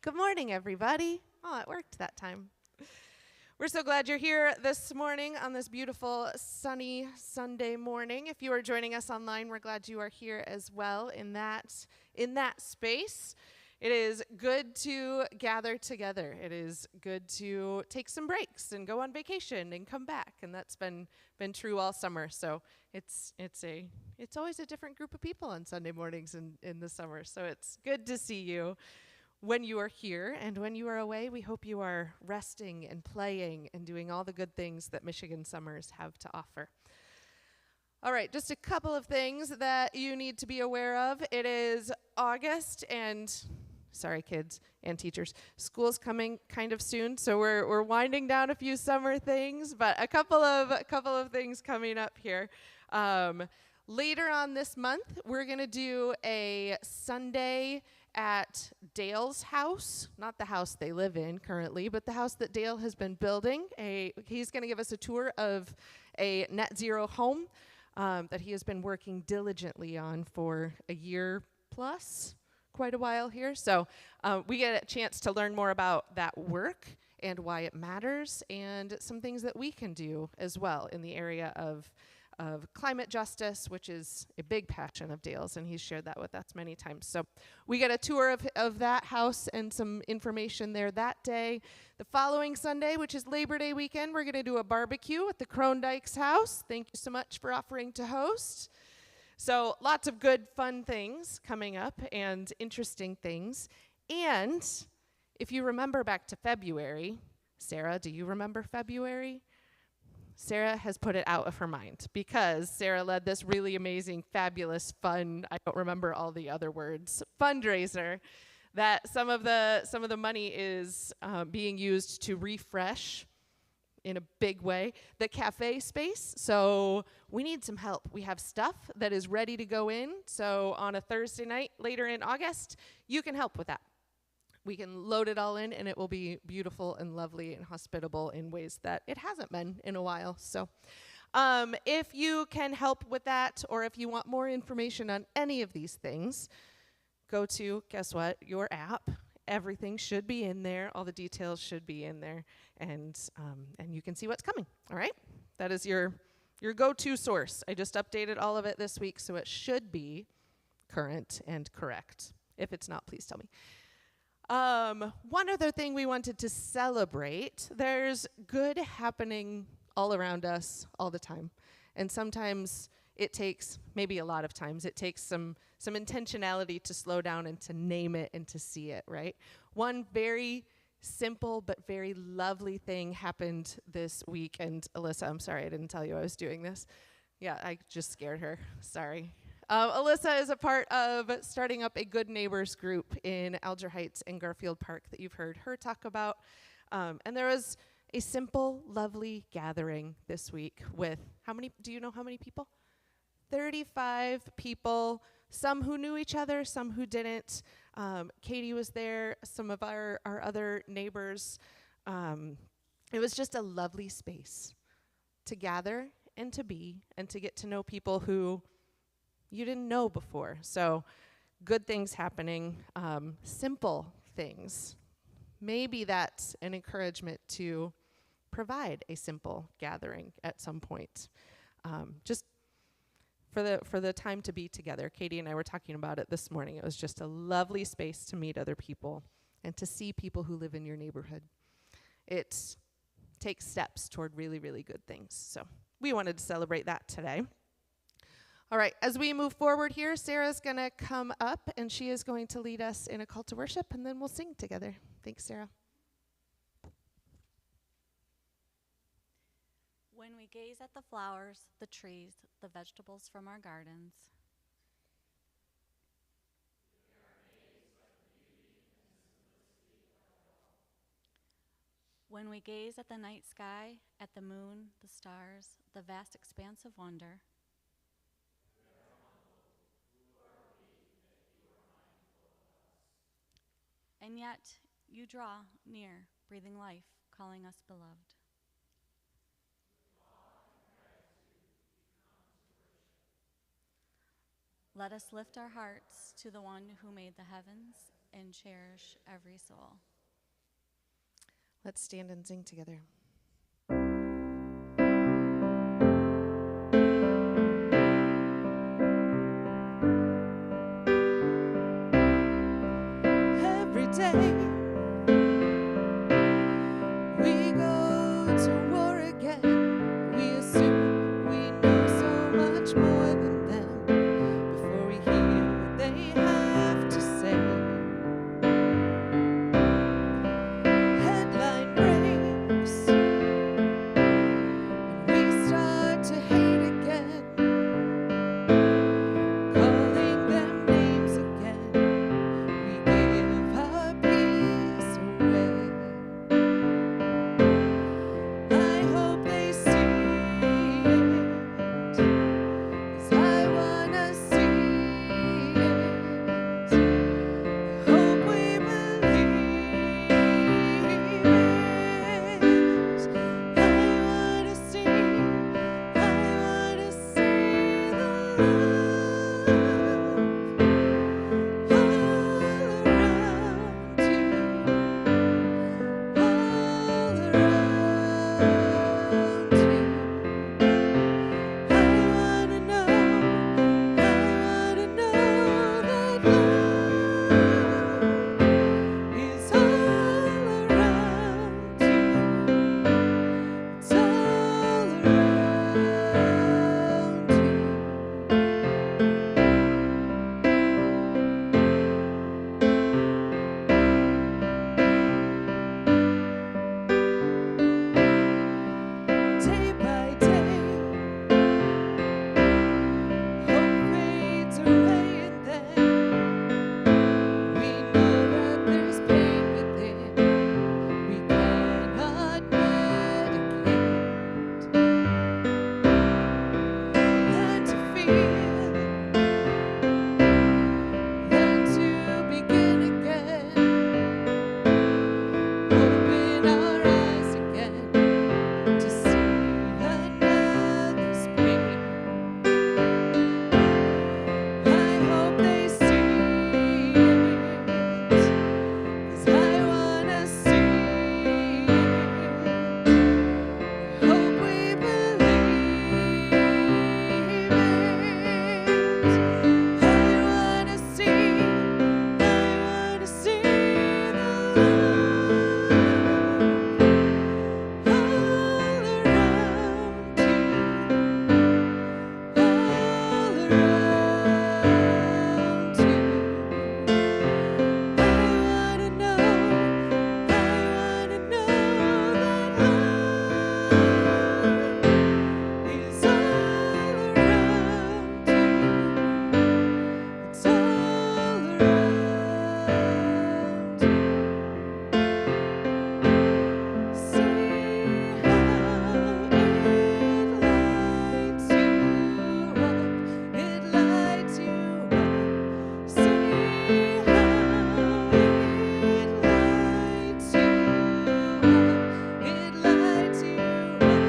Good morning, everybody. Oh, it worked that time. We're so glad you're here this morning on this beautiful sunny Sunday morning. If you are joining us online, we're glad you are here as well in that space. It is good to gather together. It is good to take some breaks and go on vacation and come back, and that's been true all summer. So it's always a different group of people on Sunday mornings in the summer. So it's good to see you when you are here, and when you are away, we hope you are resting and playing and doing all the good things that Michigan summers have to offer. All right, just a couple of things that you need to be aware of. It is August, and sorry, kids and teachers, school's coming kind of soon, so we're winding down a few summer things, but a couple of things coming up here. Later on this month, we're going to do a Sunday at Dale's house, not the house they live in currently, but the house that Dale has been building. He's going to give us a tour of a net zero home that he has been working diligently on for a year plus, quite a while here. So we get a chance to learn more about that work and why it matters, and some things that we can do as well in the area of climate justice, which is a big passion of Dale's, and he's shared that with us many times. So we get a tour of that house and some information there that day. The following Sunday, which is Labor Day weekend, we're going to do a barbecue at the Krondike's house. Thank you so much for offering to host. So lots of good, fun things coming up and interesting things. And if you remember back to February, Sarah, do you remember February? Sarah has put it out of her mind because Sarah led this really amazing, fabulous, fun, I don't remember all the other words, fundraiser that some of the money is being used to refresh in a big way the cafe space. So we need some help. We have stuff that is ready to go in. So on a Thursday night later in August, you can help with that. We can load it all in, and it will be beautiful and lovely and hospitable in ways that it hasn't been in a while. So if you can help with that, or if you want more information on any of these things, go to, guess what, your app. Everything should be in there. All the details should be in there, and you can see what's coming, all right? That is your go-to source. I just updated all of it this week, so it should be current and correct. If it's not, please tell me. One other thing we wanted to celebrate, there's good happening all around us all the time. And sometimes it takes, maybe a lot of times, it takes some intentionality to slow down and to name it and to see it, right? One very simple but very lovely thing happened this week. And Alyssa, I'm sorry I didn't tell you I was doing this. Yeah, I just scared her. Sorry. Alyssa is a part of starting up a Good Neighbors group in Alger Heights and Garfield Park that you've heard her talk about. And there was a simple, lovely gathering this week with do you know how many people? 35 people, some who knew each other, some who didn't. Katie was there, some of our other neighbors. It was just a lovely space to gather and to be and to get to know people who you didn't know before. So good things happening, simple things. Maybe that's an encouragement to provide a simple gathering at some point. Just for the time to be together. Katie and I were talking about it this morning. It was just a lovely space to meet other people and to see people who live in your neighborhood. It takes steps toward really, really good things. So we wanted to celebrate that today. All right, as we move forward here, Sarah's going to come up, and she is going to lead us in a call to worship, and then we'll sing together. Thanks, Sarah. When we gaze at the flowers, the trees, the vegetables from our gardens, when we gaze at the night sky, at the moon, the stars, the vast expanse of wonder, and yet you draw near, breathing life, calling us beloved. Let us lift our hearts to the one who made the heavens and cherish every soul. Let's stand and sing together. Every day we go to war again. We assume we know so much more than them before we hear what they have to say. Headline breaks and we start to hate again, calling them names again. We give our peace away. I hope they see it, 'cause I wanna see it. I hope we believe it. I wanna see the love all around you, all around you. I wanna know that love is all around you. It's all around you. Day by day, hope fades away, and then we know that there's pain within we cannot medicate. Learn to feel, learn to begin again. Open our eyes again to see another's pain. I hope they see it, 'cause I wanna see it. I hope we believe it. I wanna see the love all around you, all around you. I wanna know that love is all around you. It's all around you. See how it lights you up. See how it lights you up. It lights you up.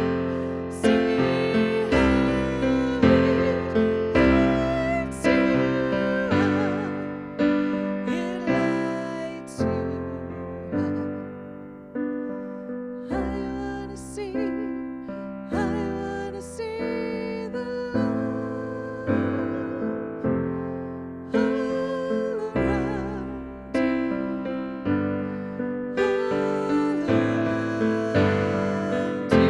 See how it lights you up. It lights you up. I wanna see the love all around you, all around you.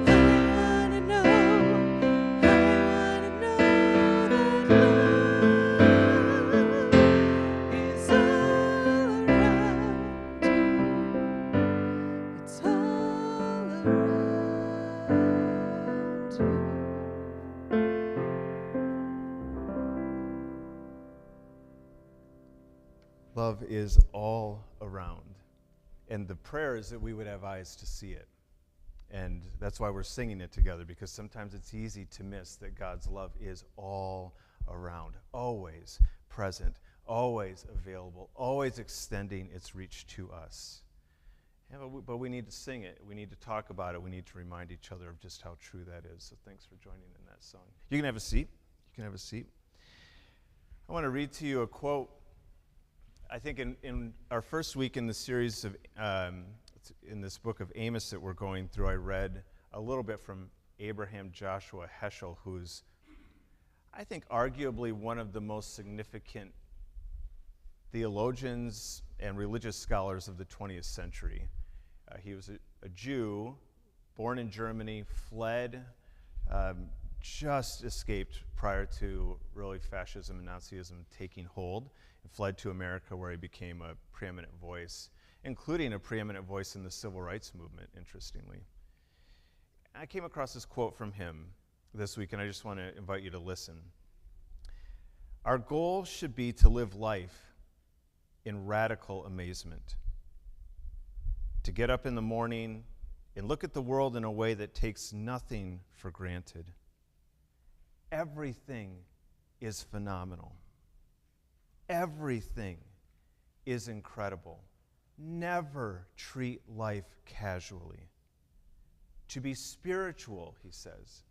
I wanna know that love is all around you. It's all around you. Love is all around. And the prayer is that we would have eyes to see it. And that's why we're singing it together, because sometimes it's easy to miss that God's love is all around, always present, always available, always extending its reach to us. Yeah, but we need to sing it. We need to talk about it. We need to remind each other of just how true that is. So thanks for joining in that song. You can have a seat. You can have a seat. I want to read to you a quote I think in our first week in the series of in this book of Amos that we're going through, I read a little bit from Abraham Joshua Heschel, who's, I think, arguably one of the most significant theologians and religious scholars of the 20th century. He was a Jew, born in Germany, fled, just escaped prior to really fascism and Nazism taking hold, and fled to America, where he became a preeminent voice, including a preeminent voice in the civil rights movement, interestingly. I came across this quote from him this week, and I just want to invite you to listen. Our goal should be to live life in radical amazement, to get up in the morning and look at the world in a way that takes nothing for granted. Everything is phenomenal. Everything is incredible. Never treat life casually. To be spiritual, he says,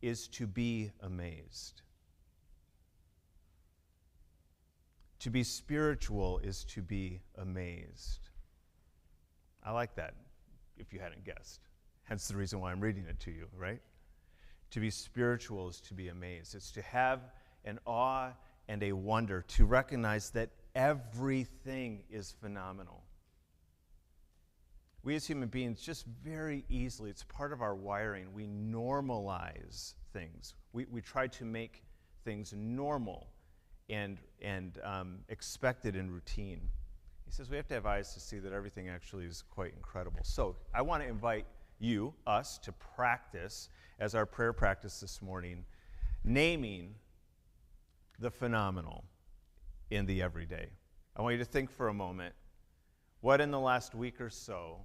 is to be amazed. To be spiritual is to be amazed. I like that, if you hadn't guessed. Hence the reason why I'm reading it to you, right? To be spiritual is to be amazed. It's to have an awe and a wonder, to recognize that everything is phenomenal. We as human beings just very easily, it's part of our wiring, we normalize things. We try to make things normal and expected and routine. He says we have to have eyes to see that everything actually is quite incredible. So I want to invite you, us, to practice, as our prayer practice this morning, naming the phenomenal in the everyday. I want you to think for a moment, what in the last week or so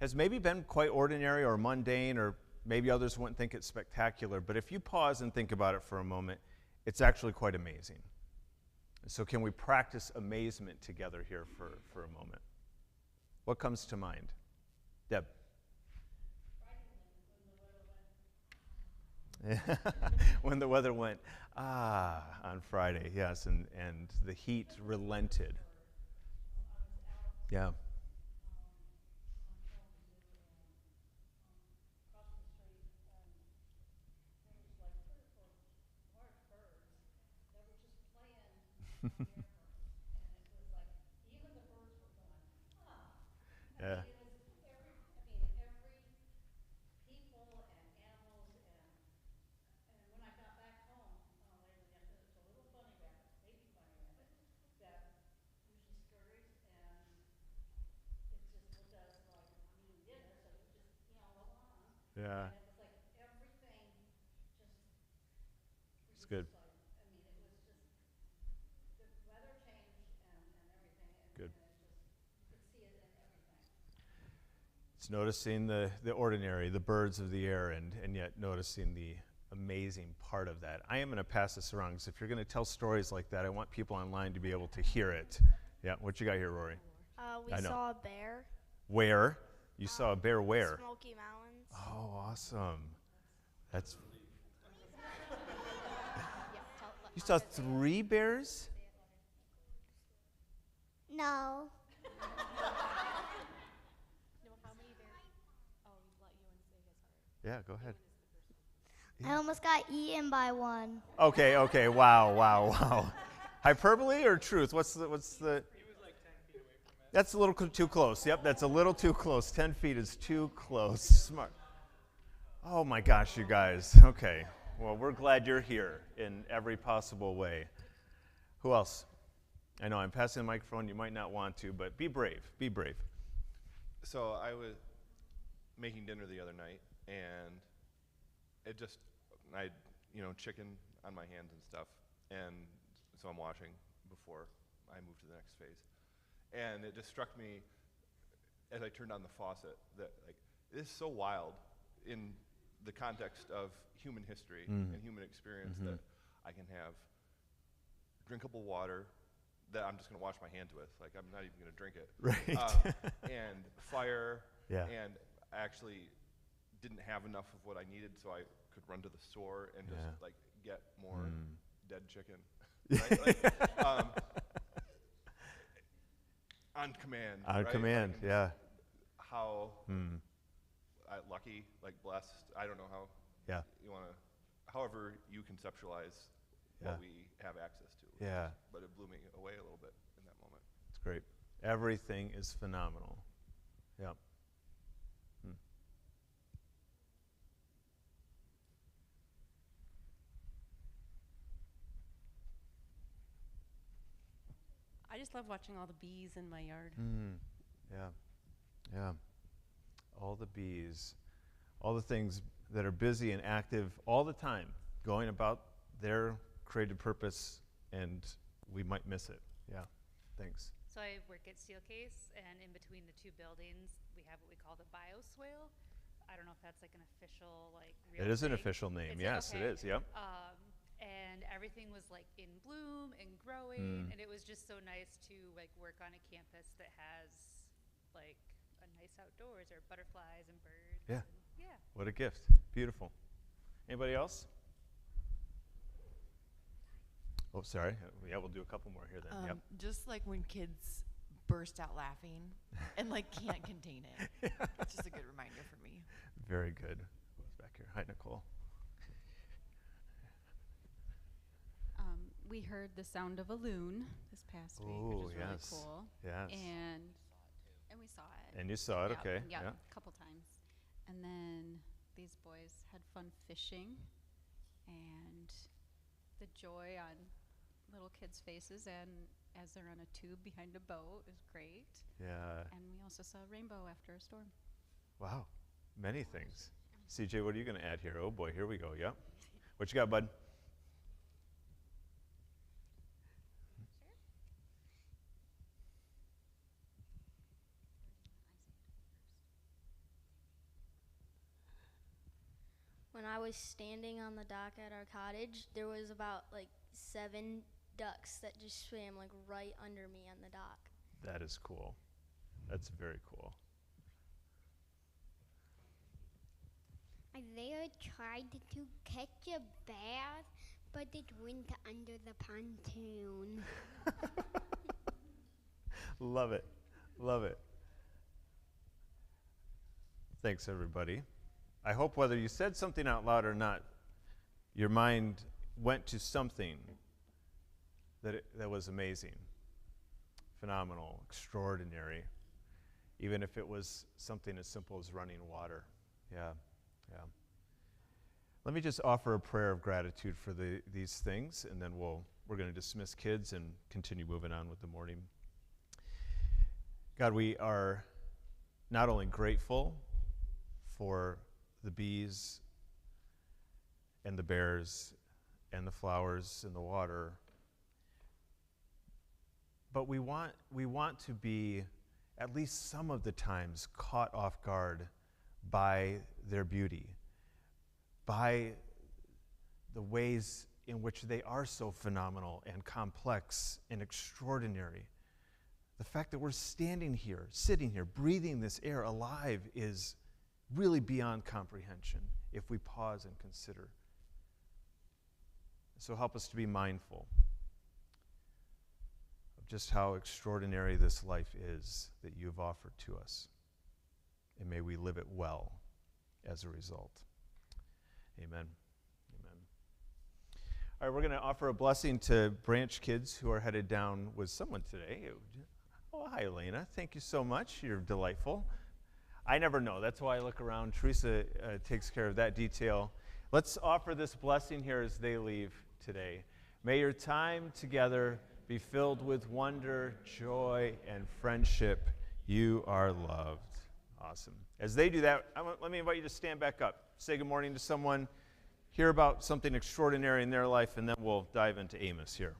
has maybe been quite ordinary or mundane, or maybe others wouldn't think it's spectacular, but if you pause and think about it for a moment, it's actually quite amazing. So can we practice amazement together here for a moment? What comes to mind? Deb? When the weather went, on Friday, yes, and the heat relented. Yeah. Yeah. Yeah. It's good. Good. It's noticing the ordinary, the birds of the air, and yet noticing the amazing part of that. I am going to pass this around, because if you're going to tell stories like that, I want people online to be able to hear it. Yeah, what you got here, Rory? We saw a bear. Where? You saw a bear where? Smoky Mountains. Oh, awesome. That's. You saw 3 bears? No. Yeah, go ahead. I almost got eaten by one. Okay, wow. Hyperbole or truth? What's the? He was like 10 feet away from it. That's a little too close. Yep, that's a little too close. 10 feet is too close. Smart. Oh my gosh, you guys. Okay. Well, we're glad you're here in every possible way. Who else? I know I'm passing the microphone. You might not want to, but be brave. Be brave. So I was making dinner the other night, and I had chicken on my hands and stuff, and so I'm washing before I move to the next phase. And it just struck me as I turned on the faucet that, like, it is so wild in the context of human history and human experience that I can have drinkable water that I'm just going to wash my hands with. Like, I'm not even going to drink it. Right. And fire. Yeah. And I actually didn't have enough of what I needed, so I could run to the store and just, like, get more dead chicken. Right? Like, on command. On right? command, Like, yeah. How lucky, like blessed. I don't know how Yeah. you want to, however you conceptualize Yeah. what we have access to. Yeah. But it blew me away a little bit in that moment. It's great. Everything is phenomenal. Yeah. I just love watching all the bees in my yard. Yeah. Yeah. All the bees, all the things that are busy and active all the time, going about their created purpose, and we might miss it. Yeah. Thanks. So I work at Steelcase, and in between the two buildings, we have what we call the bioswale. I don't know if that's like an official, like, real It is an thing. official name. Is Yes, okay. it is. Yep. And everything was like in bloom and growing, and it was just so nice to like work on a campus that has like a nice outdoors or butterflies and birds. Yeah. And, yeah. What a gift. Beautiful. Anybody else? Oh, sorry. Yeah, we'll do a couple more here then. Yep. Just like when kids burst out laughing and like can't contain it. It's just a good reminder for me. Very good. Who's back here? Hi, Nicole. We heard the sound of a loon this past week, Ooh, which is yes. really cool. Yes. And we saw it. And you saw it, Yep, okay. Yep, Yeah. a couple times. And then these boys had fun fishing, and the joy on little kids' faces, and as they're on a tube behind a boat is great. Yeah. And we also saw a rainbow after a storm. Wow. Many things. CJ, what are you going to add here? Oh boy, here we go. Yep. What you got, bud? When I was standing on the dock at our cottage, there was about like 7 ducks that just swam like right under me on the dock. That is cool. That's very cool. Isaiah tried to catch a bass, but it went under the pontoon. Love it. Love it. Thanks, everybody. I hope whether you said something out loud or not, your mind went to something that was amazing, phenomenal, extraordinary, even if it was something as simple as running water. Yeah, yeah. Let me just offer a prayer of gratitude for these things, and then we're going to dismiss kids and continue moving on with the morning. God, we are not only grateful for the bees and the bears and the flowers and the water, but we want to be at least some of the times caught off guard by their beauty, by the ways in which they are so phenomenal and complex and extraordinary. The fact that we're standing here, sitting here, breathing this air alive is really beyond comprehension if we pause and consider. So help us to be mindful of just how extraordinary this life is that you've offered to us. And may we live it well as a result. Amen. Amen. All right, we're going to offer a blessing to Branch kids who are headed down with someone today. Oh, hi, Elena. Thank you so much. You're delightful. I never know. That's why I look around. Teresa takes care of that detail. Let's offer this blessing here as they leave today. May your time together be filled with wonder, joy, and friendship. You are loved. Awesome. As they do that, let me invite you to stand back up. Say good morning to someone. Hear about something extraordinary in their life, and then we'll dive into Amos here.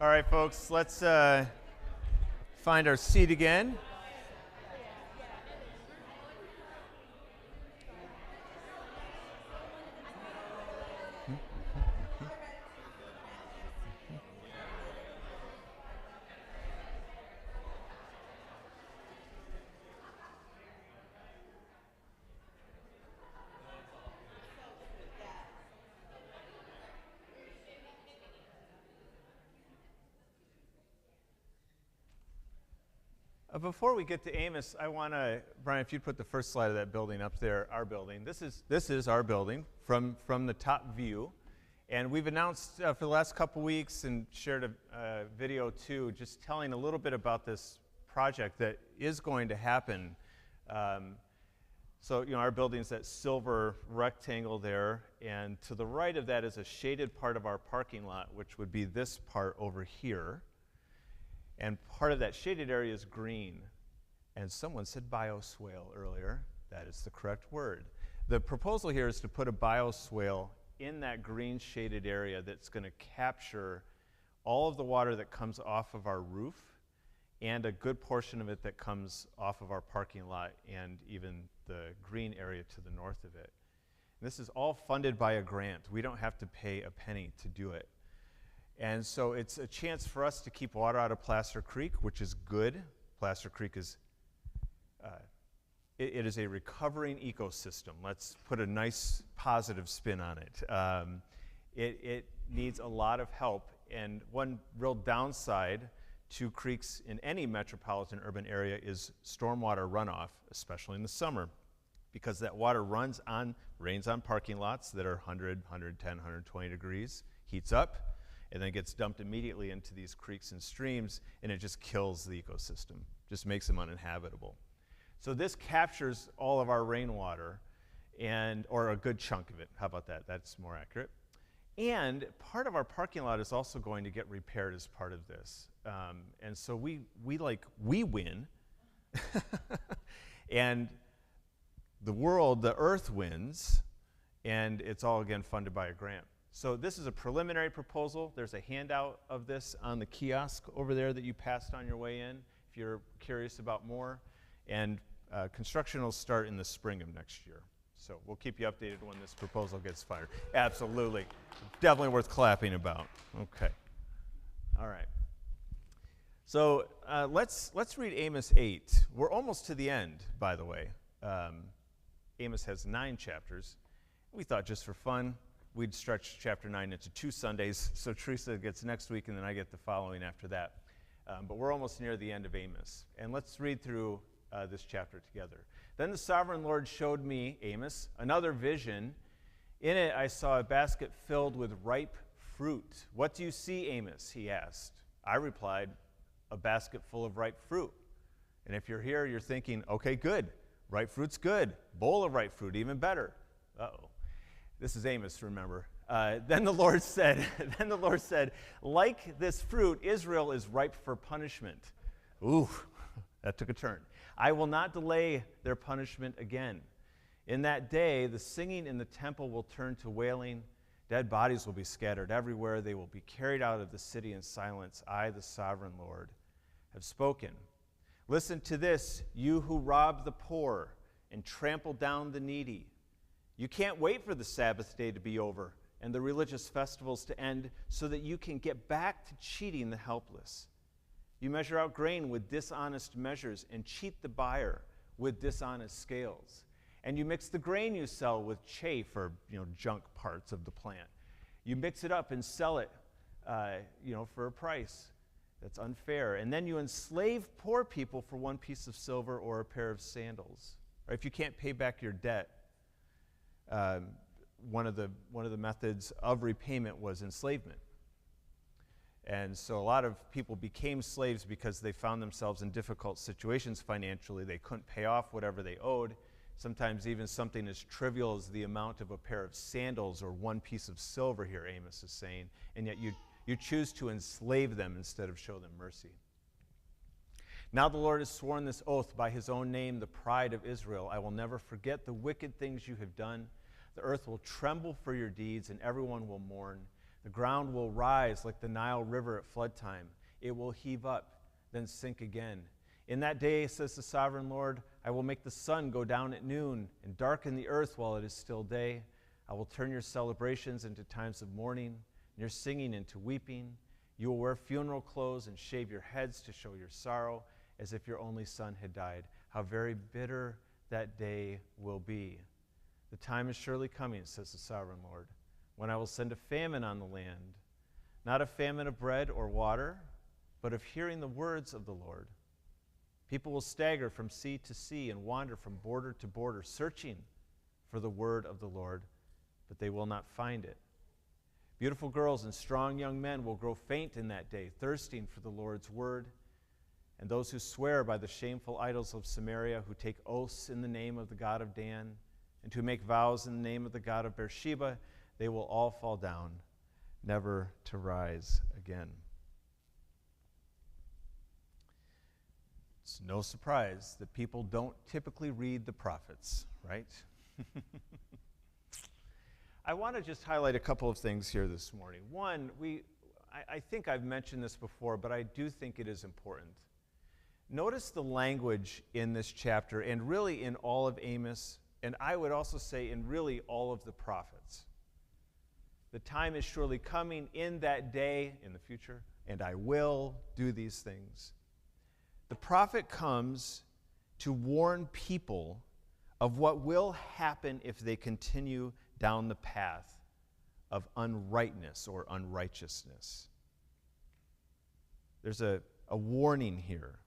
All right, folks, let's find our seat again. Before we get to Amos, I want to, Brian, if you'd put the first slide of that building up there, our building. This is our building from the top view. And we've announced for the last couple weeks and shared a video too, just telling a little bit about this project that is going to happen. So, our building's that silver rectangle there, and to the right of that is a shaded part of our parking lot, which would be this part over here. And part of that shaded area is green. And someone said bioswale earlier. That is the correct word. The proposal here is to put a bioswale in that green shaded area that's going to capture all of the water that comes off of our roof and a good portion of it that comes off of our parking lot and even the green area to the north of it. And this is all funded by a grant. We don't have to pay a penny to do it. And so it's a chance for us to keep water out of Placer Creek, which is good. Placer Creek is, it is a recovering ecosystem. Let's put a nice positive spin on it. It needs a lot of help, and one real downside to creeks in any metropolitan urban area is stormwater runoff, especially in the summer, because that water rains on parking lots that are 100, 110, 120 degrees, heats up, and then gets dumped immediately into these creeks and streams, and it just kills the ecosystem, just makes them uninhabitable. So this captures all of our rainwater, or a good chunk of it. How about that? That's more accurate. And part of our parking lot is also going to get repaired as part of this. And so we win, and the earth wins, and it's all again funded by a grant. So this is a preliminary proposal. There's a handout of this on the kiosk over there that you passed on your way in if you're curious about more. And construction will start in the spring of next year. So we'll keep you updated when this proposal gets fired. Absolutely. Definitely worth clapping about. Okay. All right. So let's read Amos 8. We're almost to the end, by the way. Amos has 9 chapters. We thought just for fun, we'd stretch chapter 9 into 2 Sundays, so Teresa gets next week, and then I get the following after that. But we're almost near the end of Amos. And let's read through this chapter together. Then the sovereign Lord showed me, Amos, another vision. In it I saw a basket filled with ripe fruit. What do you see, Amos? He asked. I replied, a basket full of ripe fruit. And if you're here, you're thinking, okay, good. Ripe fruit's good. Bowl of ripe fruit, even better. Uh-oh. This is Amos, remember. Then the Lord said, like this fruit, Israel is ripe for punishment. Ooh, that took a turn. I will not delay their punishment again. In that day, the singing in the temple will turn to wailing. Dead bodies will be scattered everywhere. They will be carried out of the city in silence. I, the sovereign Lord, have spoken. Listen to this, you who rob the poor and trample down the needy. You can't wait for the Sabbath day to be over and the religious festivals to end so that you can get back to cheating the helpless. You measure out grain with dishonest measures and cheat the buyer with dishonest scales. And you mix the grain you sell with chaff or junk parts of the plant. You mix it up and sell it for a price that's unfair. And then you enslave poor people for one piece of silver or a pair of sandals. Or if you can't pay back your debt, one of the methods of repayment was enslavement. And so a lot of people became slaves because they found themselves in difficult situations financially. They couldn't pay off whatever they owed. Sometimes even something as trivial as the amount of a pair of sandals or one piece of silver here, Amos is saying, and yet you choose to enslave them instead of show them mercy. Now the Lord has sworn this oath by his own name, the pride of Israel. I will never forget the wicked things you have done. The earth will tremble for your deeds, and everyone will mourn. The ground will rise like the Nile River at flood time. It will heave up, then sink again. In that day, says the sovereign Lord, I will make the sun go down at noon and darken the earth while it is still day. I will turn your celebrations into times of mourning and your singing into weeping. You will wear funeral clothes and shave your heads to show your sorrow, as if your only son had died. How very bitter that day will be. The time is surely coming, says the sovereign Lord, when I will send a famine on the land, not a famine of bread or water, but of hearing the words of the Lord. People will stagger from sea to sea and wander from border to border, searching for the word of the Lord, but they will not find it. Beautiful girls and strong young men will grow faint in that day, thirsting for the Lord's word. And those who swear by the shameful idols of Samaria, who take oaths in the name of the God of Dan, and who make vows in the name of the God of Beersheba, they will all fall down, never to rise again. It's no surprise that people don't typically read the prophets, right? I want to just highlight a couple of things here this morning. One, I think I've mentioned this before, but I do think it is important. Notice the language in this chapter, and really in all of Amos, and I would also say in really all of the prophets. The time is surely coming in that day, in the future, and I will do these things. The prophet comes to warn people of what will happen if they continue down the path of unrightness or unrighteousness. There's a warning here.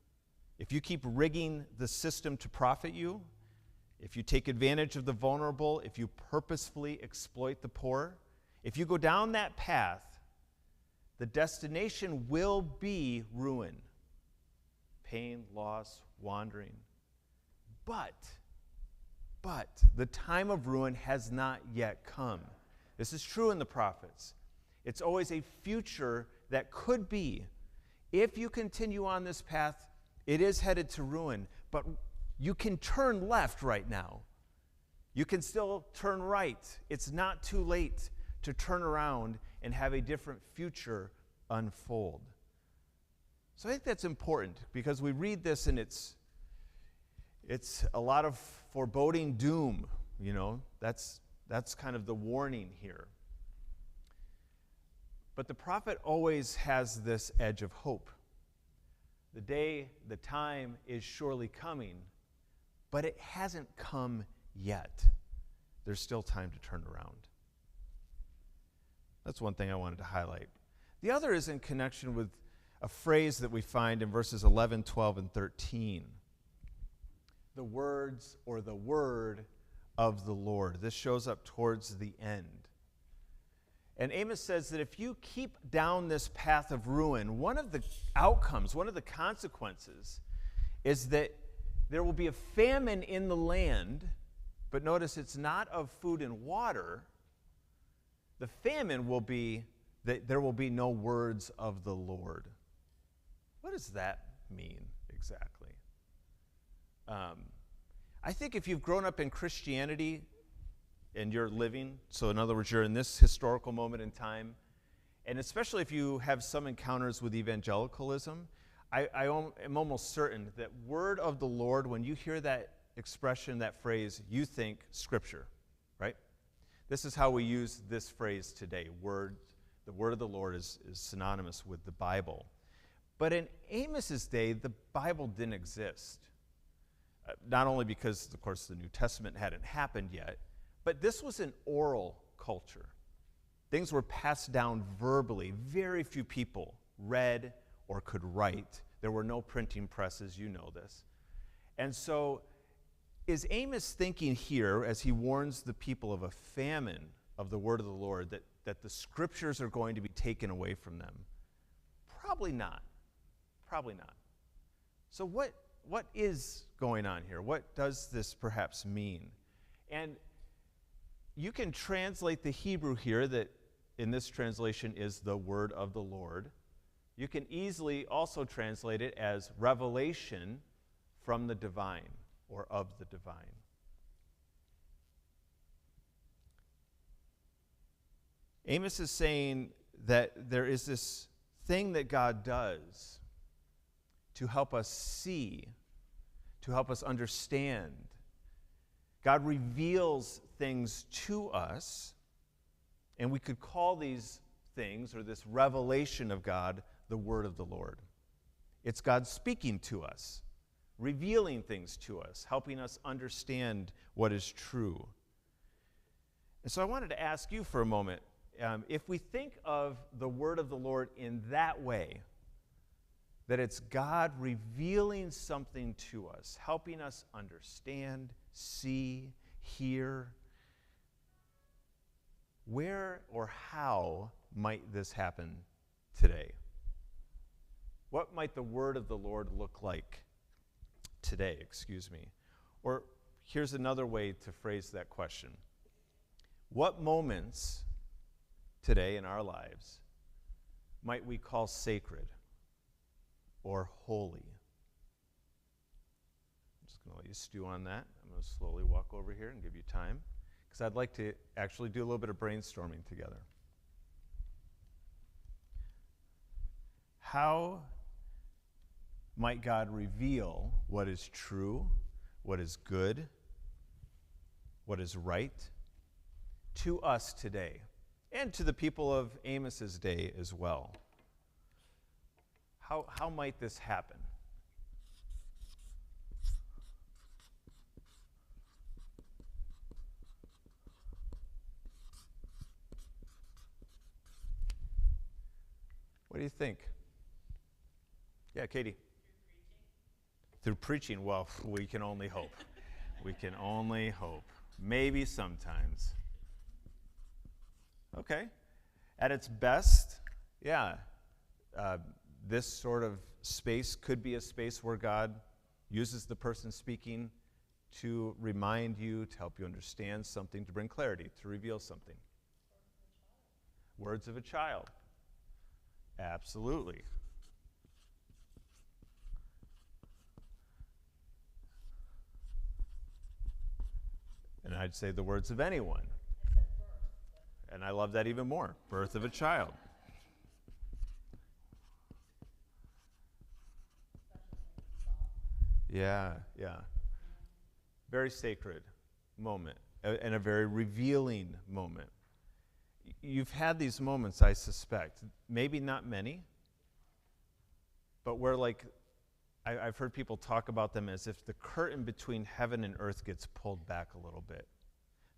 If you keep rigging the system to profit you, if you take advantage of the vulnerable, if you purposefully exploit the poor, if you go down that path, the destination will be ruin, pain, loss, wandering. But the time of ruin has not yet come. This is true in the prophets. It's always a future that could be. If you continue on this path, it is headed to ruin, but you can turn left right now. You can still turn right. It's not too late to turn around and have a different future unfold. So I think that's important because we read this and it's a lot of foreboding doom, you know. That's kind of the warning here. But the prophet always has this edge of hope. The day, the time is surely coming, but it hasn't come yet. There's still time to turn around. That's one thing I wanted to highlight. The other is in connection with a phrase that we find in verses 11, 12, and 13. The words or the word of the Lord. This shows up towards the end. And Amos says that if you keep down this path of ruin, one of the outcomes, one of the consequences is that there will be a famine in the land, but notice it's not of food and water. The famine will be that there will be no words of the Lord. What does that mean exactly? I think if you've grown up in Christianity and you're living, so in other words, you're in this historical moment in time, and especially if you have some encounters with evangelicalism, I am almost certain that word of the Lord, when you hear that expression, that phrase, you think Scripture, right? This is how we use this phrase today. The word of the Lord is synonymous with the Bible. But in Amos's day, the Bible didn't exist. Not only because, of course, the New Testament hadn't happened yet, but this was an oral culture. Things were passed down verbally. Very few people read or could write. There were no printing presses, you know this. And so is Amos thinking here, as he warns the people of a famine of the word of the Lord, that the Scriptures are going to be taken away from them? Probably not. Probably not. So what is going on here? What does this perhaps mean? And you can translate the Hebrew here that in this translation is the word of the Lord. You can easily also translate it as revelation from the divine or of the divine. Amos is saying that there is this thing that God does to help us see, to help us understand. God reveals things to us, and we could call these things, or this revelation of God, the word of the Lord. It's God speaking to us, revealing things to us, helping us understand what is true. And so I wanted to ask you for a moment, if we think of the word of the Lord in that way, that it's God revealing something to us, helping us understand, see, hear, where or how might this happen today? What might the word of the Lord look like today? Or here's another way to phrase that question. What moments today in our lives might we call sacred or holy? I'm just going to let you stew on that. I'm going to slowly walk over here and give you time, because I'd like to actually do a little bit of brainstorming together. How might God reveal what is true, what is good, what is right to us today, and to the people of Amos's day as well? How might this happen? What do you think? Yeah, Katie. Through preaching? Well, we can only hope. We can only hope. Maybe sometimes. Okay. At its best, yeah, this sort of space could be a space where God uses the person speaking to remind you, to help you understand something, to bring clarity, to reveal something. Words of a child. Absolutely. And I'd say the words of anyone. And I love that even more. Birth of a child. Yeah. Very sacred moment, and a very revealing moment. You've had these moments, I suspect, maybe not many, but where, like, I've heard people talk about them as if the curtain between heaven and earth gets pulled back a little bit.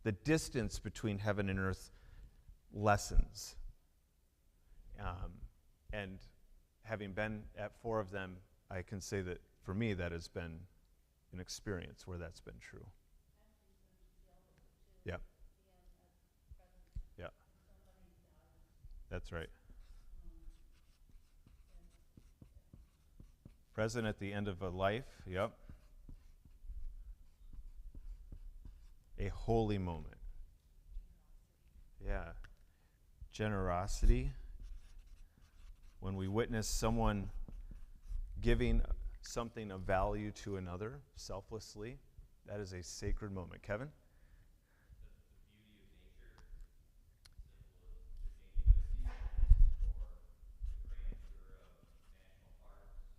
The distance between heaven and earth lessens. And having been at 4 of them, I can say that for me that has been an experience where that's been true. Yeah. Yeah. That's right. Present at the end of a life, yep. A holy moment. Yeah. Generosity. When we witness someone giving something of value to another selflessly, that is a sacred moment. Kevin?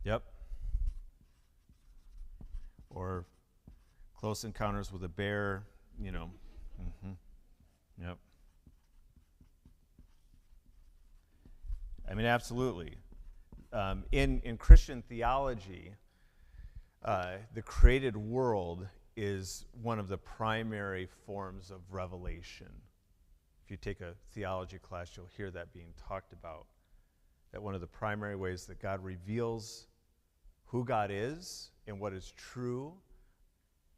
Yep. Or Close Encounters with a Bear, you know. Yep. I mean, absolutely. In Christian theology, the created world is one of the primary forms of revelation. If you take a theology class, you'll hear that being talked about. That one of the primary ways that God reveals who God is and what is true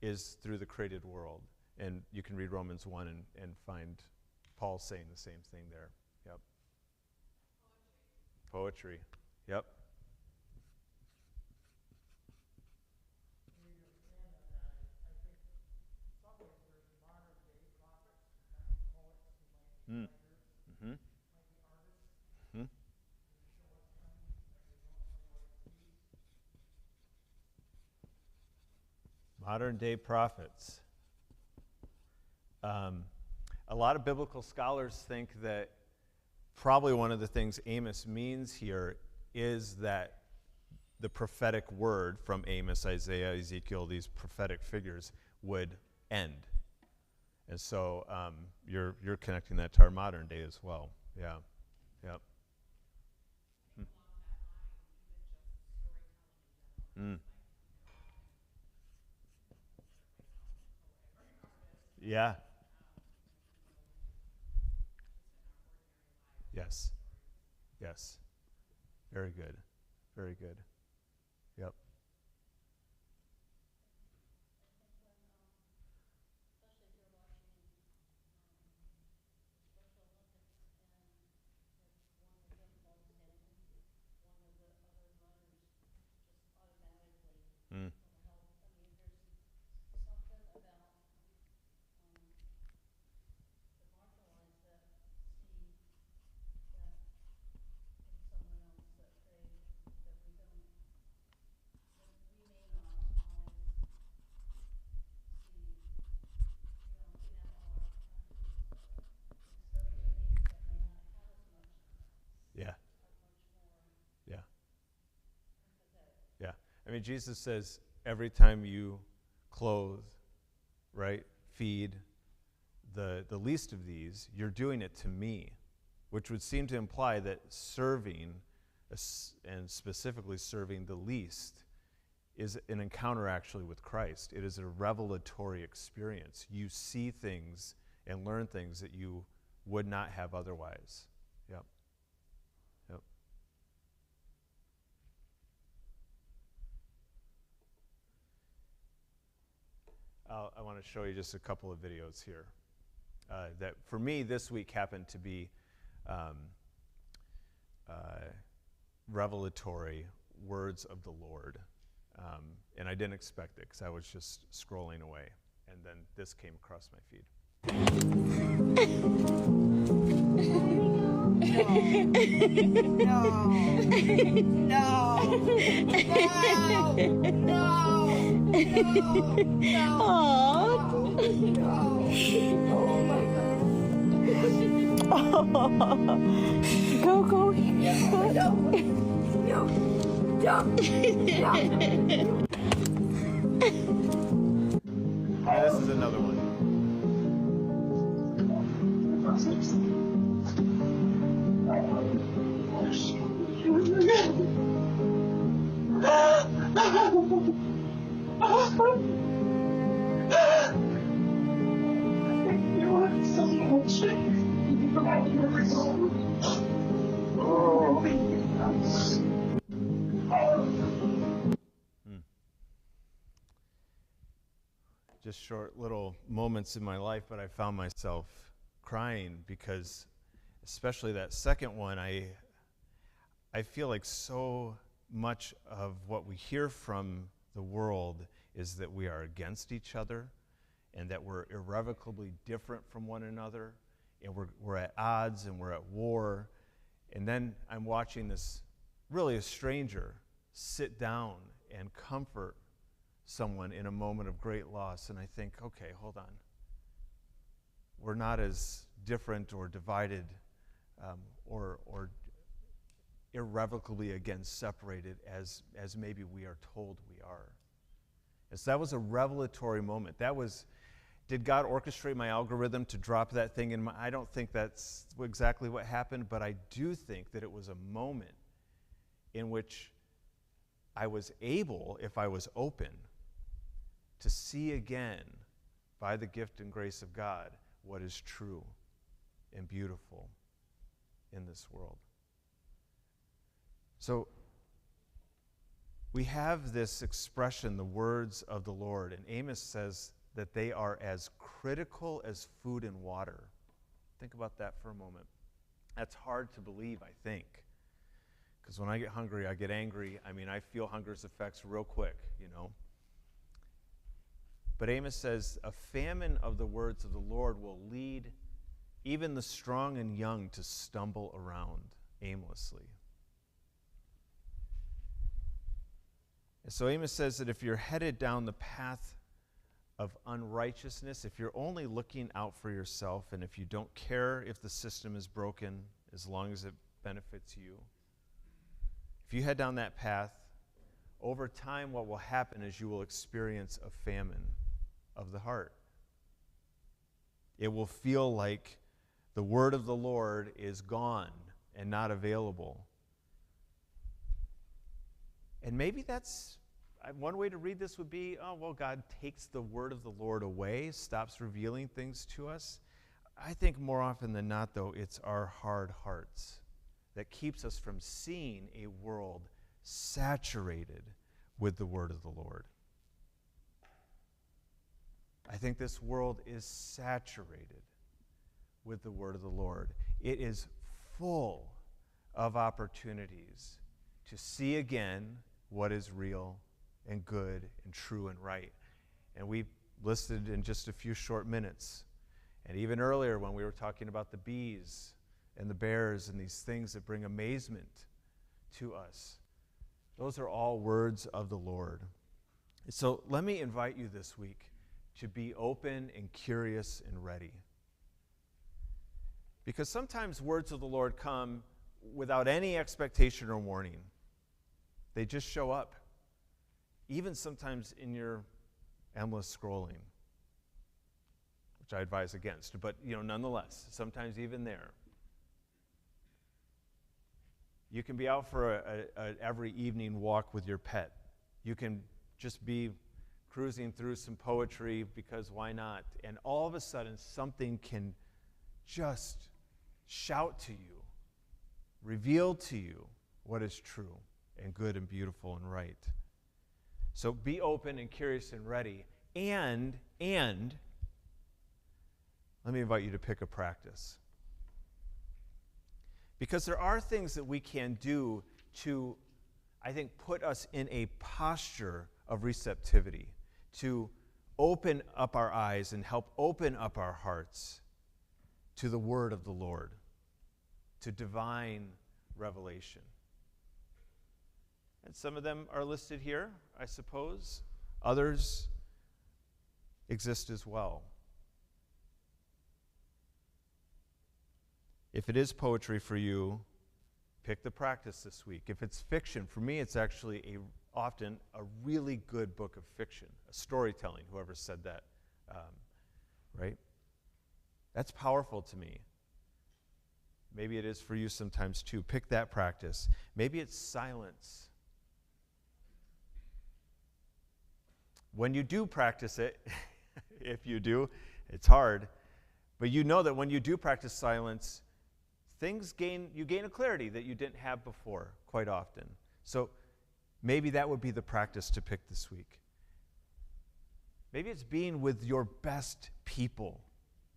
is through the created world. And you can read Romans 1 and find Paul saying the same thing there. Yep. Poetry. Yep. Mm-hmm. Mm-hmm. Modern day prophets. A lot of biblical scholars think that probably one of the things Amos means here is that the prophetic word from Amos, Isaiah, Ezekiel, these prophetic figures would end. And so you're connecting that to our modern day as well. Yeah. Yep. Mm. Yeah. Yes. Yes. Very good. Very good. Yep. Mm. Yeah. Yeah. Yeah. I mean, Jesus says every time you clothe, right, feed the least of these, you're doing it to me, which would seem to imply that serving, and specifically serving the least, is an encounter actually with Christ. It is a revelatory experience. You see things and learn things that you would not have otherwise. Yep. Yep. I want to show you just a couple of videos here that for me this week happened to be revelatory words of the Lord. And I didn't expect it because I was just scrolling away. And then this came across my feed. And this is another one. Just short little moments in my life, but I found myself crying because, especially that second one, I feel like so much of what we hear from the world is that we are against each other and that we're irrevocably different from one another and we're at odds and we're at war. And then I'm watching this, really a stranger, sit down and comfort someone in a moment of great loss, and I think, okay, hold on. We're not as different or divided or irrevocably again separated as maybe we are told we are. And so that was a revelatory moment. Did God orchestrate my algorithm to drop that thing in I don't think that's exactly what happened, but I do think that it was a moment in which I was able, if I was open, to see again, by the gift and grace of God, what is true and beautiful in this world. So we have this expression, the words of the Lord, and Amos says that they are as critical as food and water. Think about that for a moment. That's hard to believe, I think, because when I get hungry, I get angry. I mean, I feel hunger's effects real quick, you know. But Amos says, a famine of the words of the Lord will lead even the strong and young to stumble around aimlessly. And so Amos says that if you're headed down the path of unrighteousness, if you're only looking out for yourself, and if you don't care if the system is broken, as long as it benefits you. If you head down that path, over time what will happen is you will experience a famine of the heart. It will feel like the word of the Lord is gone and not available. And maybe that's one way to read this would be, oh, well, God takes the word of the Lord away, stops revealing things to us. I think more often than not, though, it's our hard hearts that keeps us from seeing a world saturated with the word of the Lord. I think this world is saturated with the word of the Lord. It is full of opportunities to see again what is real and good and true and right. And we listed in just a few short minutes. And even earlier when we were talking about the bees and the bears and these things that bring amazement to us, those are all words of the Lord. So let me invite you this week to be open and curious and ready. Because sometimes words of the Lord come without any expectation or warning. They just show up, even sometimes in your endless scrolling, which I advise against. But, nonetheless, sometimes even there. You can be out for an every evening walk with your pet. You can just be cruising through some poetry because why not? And all of a sudden, something can just shout to you, reveal to you what is true and good and beautiful and right. So be open and curious and ready. And let me invite you to pick a practice. Because there are things that we can do to, I think, put us in a posture of receptivity, to open up our eyes and help open up our hearts to the word of the Lord, to divine revelation. And some of them are listed here, I suppose. Others exist as well. If it is poetry for you, pick the practice this week. If it's fiction, for me it's actually often a really good book of fiction, a storytelling, whoever said that, right? That's powerful to me. Maybe it is for you sometimes too. Pick that practice. Maybe it's silence. When you do practice it, if you do, it's hard, but you know that when you do practice silence, you gain a clarity that you didn't have before quite often. So maybe that would be the practice to pick this week. Maybe it's being with your best people,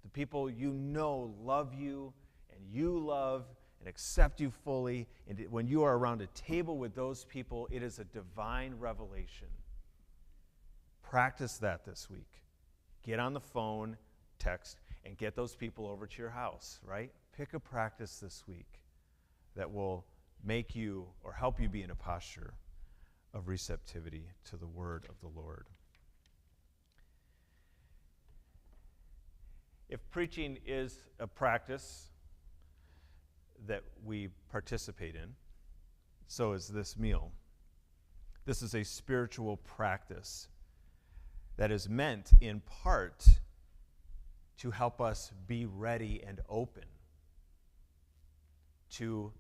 the people you know love you and you love and accept you fully. And when you are around a table with those people, it is a divine revelation. Practice that this week. Get on the phone, text, and get those people over to your house, right? Pick a practice this week that will make you or help you be in a posture of receptivity to the word of the Lord. If preaching is a practice that we participate in, so is this meal. This is a spiritual practice that is meant in part to help us be ready and open to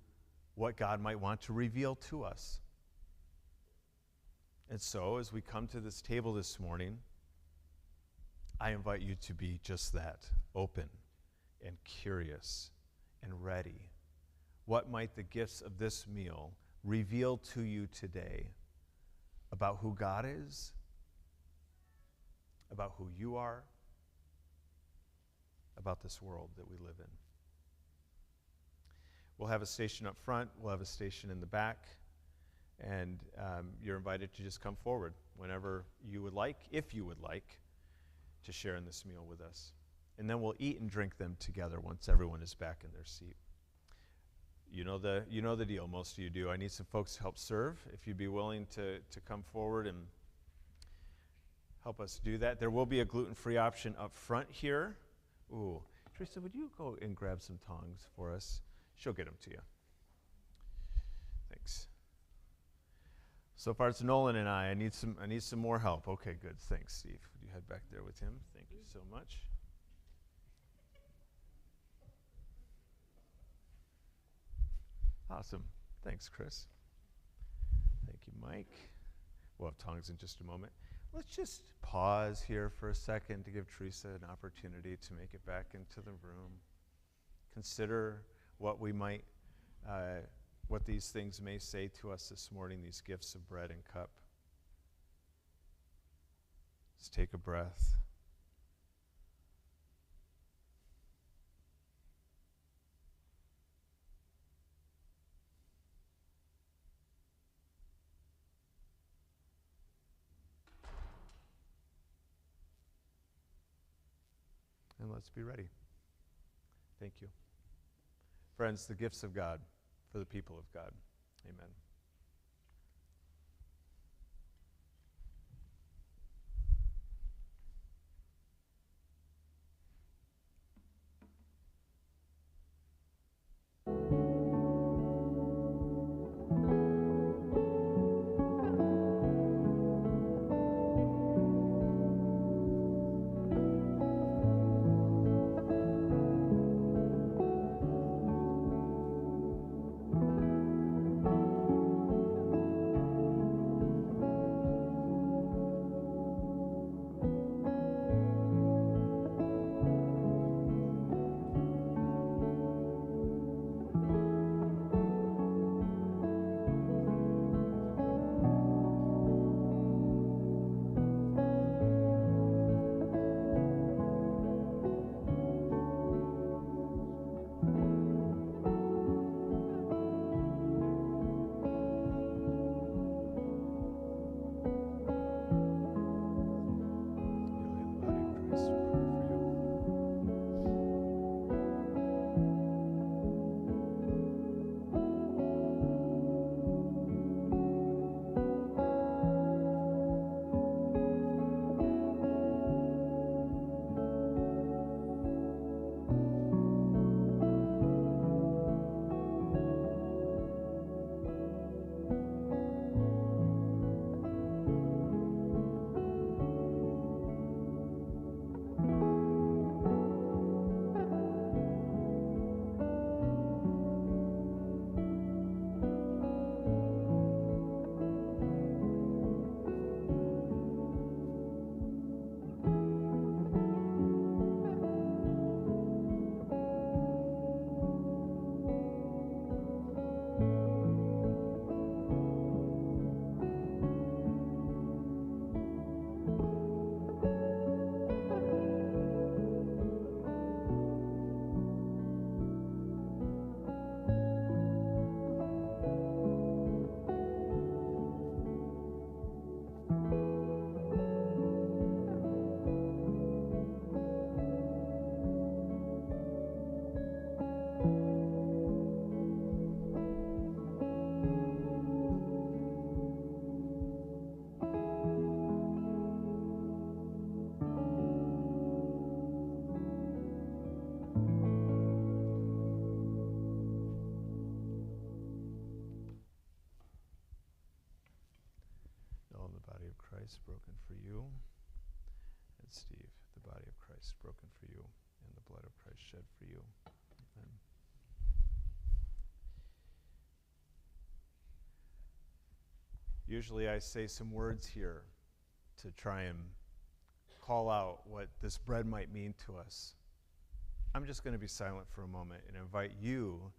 what God might want to reveal to us. And so, as we come to this table this morning, I invite you to be just that, open and curious and ready. What might the gifts of this meal reveal to you today about who God is, about who you are, about this world that we live in? We'll have a station up front. We'll have a station in the back. And you're invited to just come forward whenever you would like, if you would like, to share in this meal with us. And then we'll eat and drink them together once everyone is back in their seat. You know the deal. Most of you do. I need some folks to help serve. If you'd be willing to come forward and help us do that. There will be a gluten-free option up front here. Ooh, Teresa, would you go and grab some tongs for us? she'll get them to you. Thanks. So far it's Nolan and I. I need some more help. Okay, good. Thanks, Steve. Would you head back there with him? Thank you so much. Awesome. Thanks, Chris. Thank you, Mike. We'll have tongues in just a moment. Let's just pause here for a second to give Teresa an opportunity to make it back into the room. Consider what we might, what these things may say to us this morning, these gifts of bread and cup. Just take a breath. And let's be ready. Thank you. Friends, the gifts of God for the people of God. Amen. Christ broken for you, and Steve, the body of Christ broken for you, and the blood of Christ shed for you. Amen. Usually I say some words here to try and call out what this bread might mean to us. I'm just going to be silent for a moment and invite you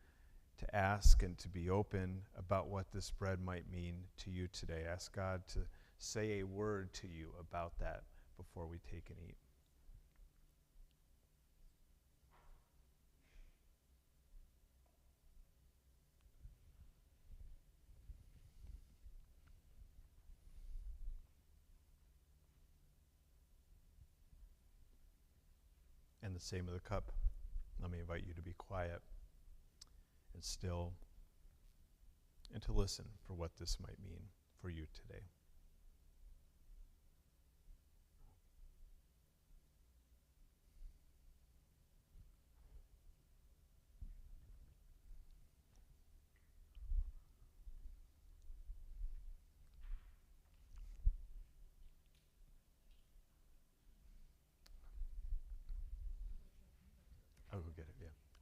to ask and to be open about what this bread might mean to you today. Ask God to say a word to you about that before we take and eat. And the same of the cup. Let me invite you to be quiet and still and to listen for what this might mean for you today.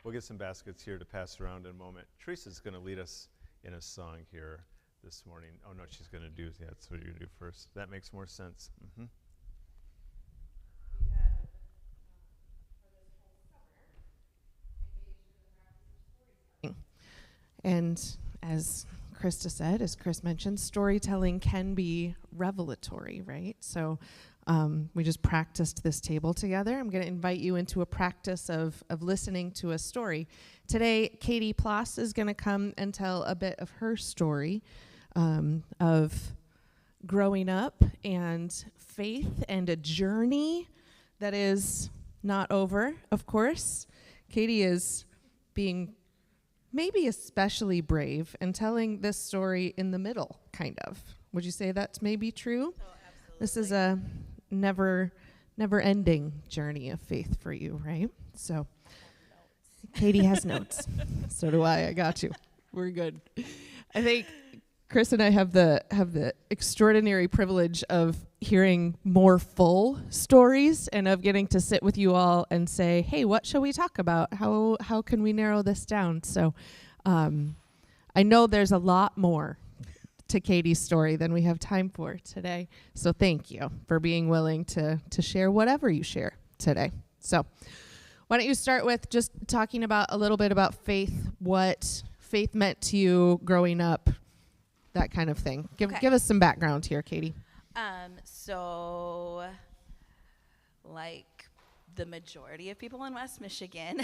We'll get some baskets here to pass around in a moment. Teresa's going to lead us in a song here this morning. Oh, no, she's going to do, yeah, that's what you're going to do first. That makes more sense. Mm-hmm. And as Krista said, as Chris mentioned, storytelling can be revelatory, right? So we just practiced this table together. I'm going to invite you into a practice of listening to a story. Today, Katie Plas is going to come and tell a bit of her story of growing up and faith and a journey that is not over, of course. Katie is being maybe especially brave and telling this story in the middle, kind of. Would you say that's maybe true? Oh, absolutely. This is a never-ending journey of faith for you, right? So Katie has notes. So do I. I got you. We're good. I think Chris and I have the extraordinary privilege of hearing more full stories and of getting to sit with you all and say, hey, what shall we talk about? How can we narrow this down? So I know there's a lot more to Katie's story than we have time for today. So thank you for being willing to share whatever you share today. So why don't you start with just talking about a little bit about faith, what faith meant to you growing up, that kind of thing. Give us some background here, Katie. So, like the majority of people in West Michigan,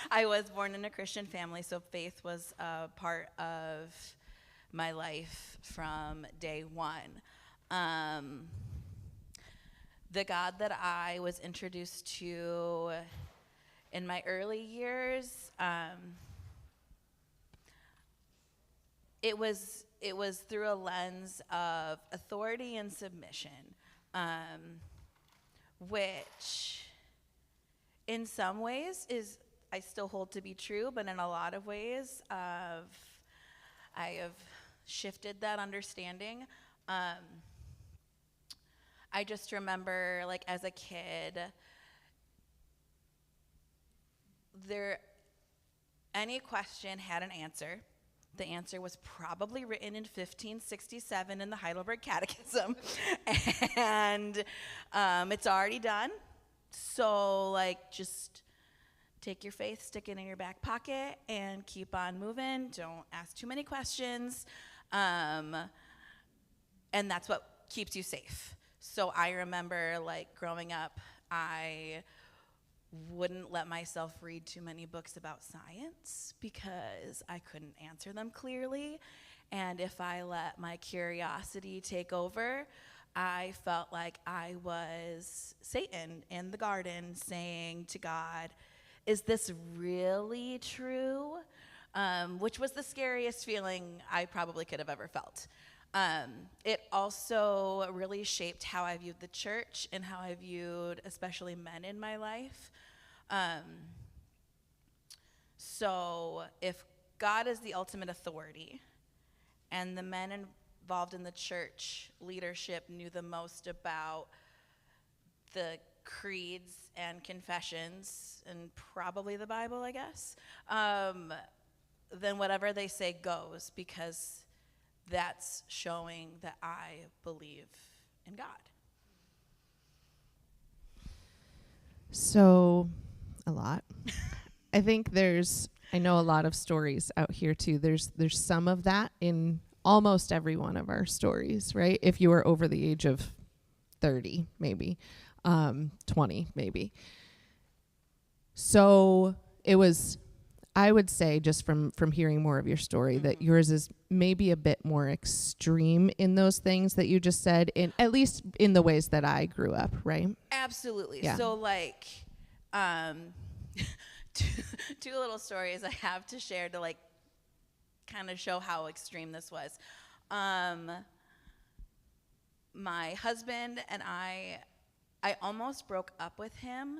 I was born in a Christian family, so faith was a part of my life from day one. The God that I was introduced to in my early years, it was through a lens of authority and submission, which in some ways I still hold to be true, but in a lot of ways I have shifted that understanding. I just remember, like, as a kid, any question had an answer. The answer was probably written in 1567 in the Heidelberg Catechism, and it's already done. So, like, just take your faith, stick it in your back pocket, and keep on moving. Don't ask too many questions, and that's what keeps you safe. So I remember, like, growing up, I wouldn't let myself read too many books about science because I couldn't answer them clearly. And if I let my curiosity take over, I felt like I was Satan in the garden saying to God, is this really true? Which was the scariest feeling I probably could have ever felt. It also really shaped how I viewed the church and how I viewed especially men in my life. So if God is the ultimate authority and the men involved in the church leadership knew the most about the creeds and confessions and probably the Bible, I guess, then whatever they say goes, because that's showing that I believe in God. So, a lot. I think I know a lot of stories out here too. There's some of that in almost every one of our stories, right? If you were over the age of 30, maybe, 20, maybe. So it was, I would say, just from hearing more of your story, that yours is maybe a bit more extreme in those things that you just said, at least in the ways that I grew up, right? Absolutely. Yeah. So, like, two little stories I have to share to, like, kind of show how extreme this was. My husband and I almost broke up with him